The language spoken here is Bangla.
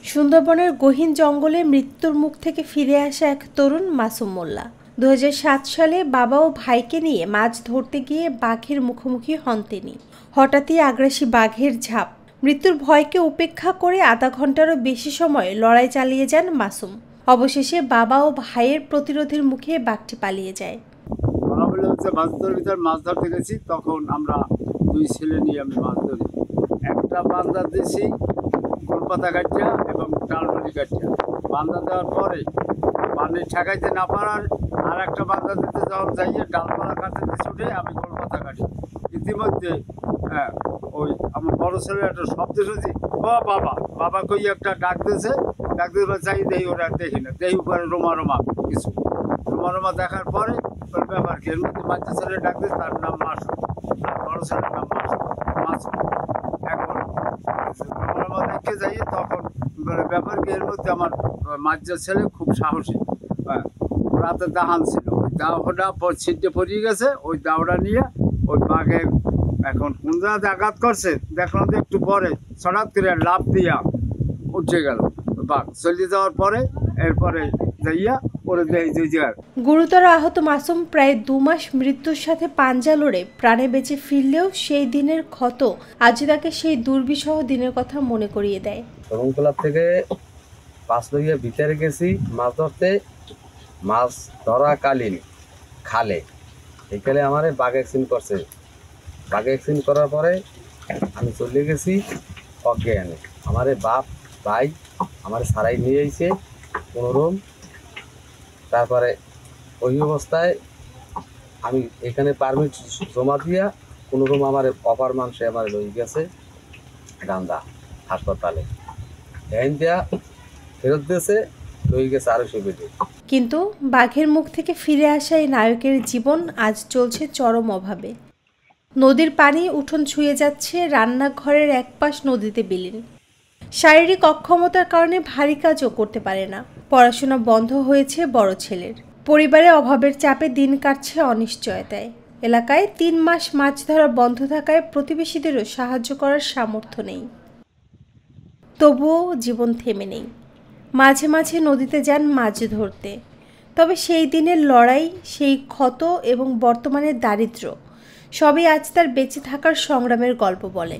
সুন্দরবনের গহীন জঙ্গলে মৃত্যুর মুখ থেকে ফিরে আসা এক তরুণ মাসুম মোল্লা ২০০৭ সালে বাবা ও ভাইকে নিয়ে মাছ ধরতে গিয়ে বাঘের মুখোমুখি হন তিনি। হঠাৎই আগ্রাসী বাঘের ঝাঁপ, মৃত্যুর ভয়কে উপেক্ষা করে আধা ঘন্টারও বেশি সময় লড়াই চালিয়ে যান মাসুম। অবশেষে বাবা ও ভাইয়ের প্রতিরোধের মুখে বাঘটি পালিয়ে যায়। মাছ ধরতে গেছি, তখন আমরা দুই ছেলে নিয়ে আমি মাছ ধরি। একটা বান্দা দিয়েছি কলপাতা কাটিয়া এবং ডালবাড়ি কাটিয়া। বান্দা দেওয়ার পরে পানি ঠেকাইতে না পারার আর একটা বান্দা দিতে যখন যাইয়ে ডালপালা কাটতে ছুটে আমি কলপাতা কাটি। ইতিমধ্যে ওই আমার বড় ছেলের একটা শব্দ শুনছি, ও বাবা বাবা কই একটা ডাক দিয়েছে। ডাক দিয়ে চাই দেখি, ওরা দেখি না, দেখি উপরে রোমা রোমা কিছু রোমা রোমা দেখার পরে ওর ব্যাপার কি, এর মধ্যে বাচ্চা ছেলে ডাক দিয়েছে, তার নাম মাসুম, আর বড় ছেলের নাম মাসুম। এখন রোমা দেখে যাই, তখন ব্যাপার কি, এর মধ্যে আমার মাঝের ছেলে খুব সাহসী, রাতে দাহান ছিল, ওই দাওটা ছিটে পড়িয়ে গেছে। ওই দাওটা নিয়ে ওই বাঘের এখন কোন জায়গাতে আঘাত করছে দেখলাম, তো একটু পরে হঠাৎ করে লাফ দিয়া উঠে গেল বাঘ। চলে যাওয়ার পরে এরপরে যাইয়া ওরে দেয়। গুরুতর আহত মাসুম প্রায় ২ মাস মৃত্যুর সাথে পাঞ্জা লড়ে প্রাণে বেঁচে ফিরলেও সেই দিনের ক্ষত আজ তাকে সেই দুর্বিষহ দিনের কথা মনে করিয়ে দেয়। তরুণতলা থেকে পাঁচ লইয়া ভিতরে গেছি মাছ ধরতে। মাছ ধরাকালীন খালে এখানে আমার বাঘ অ্যাক্সিডেন্ট করছে। বাঘ অ্যাক্সিডেন্ট করার পরে আমি চলে গেছি অজ্ঞানে। আমার বাপ ভাই আমার সারাই নিয়ে এসে কোনোরকম, তারপরে ওই অবস্থায় আমি এখানে পারমিট জমা দিয়া কোনোরকম আমার অপার মানুষে আমার লই গেছে গান্দা হাসপাতালে, ধ্যান দেয়া ফেরত দিয়েছে, লই গেছে ২৮০ বেডে। কিন্তু বাঘের মুখ থেকে ফিরে আসা এই নায়কের জীবন আজ চলছে চরম অভাবে। নদীর পানি উঠোন ছুঁয়ে যাচ্ছে, রান্নাঘরের এক পাশ নদীতে বিলীন। শারীরিক অক্ষমতার কারণে ভারী কাজও করতে পারে না। পড়াশোনা বন্ধ হয়েছে বড় ছেলের। পরিবারে অভাবের চাপে দিন কাটছে অনিশ্চয়তায়। এলাকায় ৩ মাস মাছ ধরা বন্ধ থাকায় প্রতিবেশীদেরও সাহায্য করার সামর্থ্য নেই। তবুও জীবন থেমে নেই। মাঝে মাঝে নদীতে যান মাছ ধরতে। তবে সেই দিনের লড়াই, সেই ক্ষত এবং বর্তমানের দারিদ্র্য সবই আজ তার বেঁচে থাকার সংগ্রামের গল্প বলে।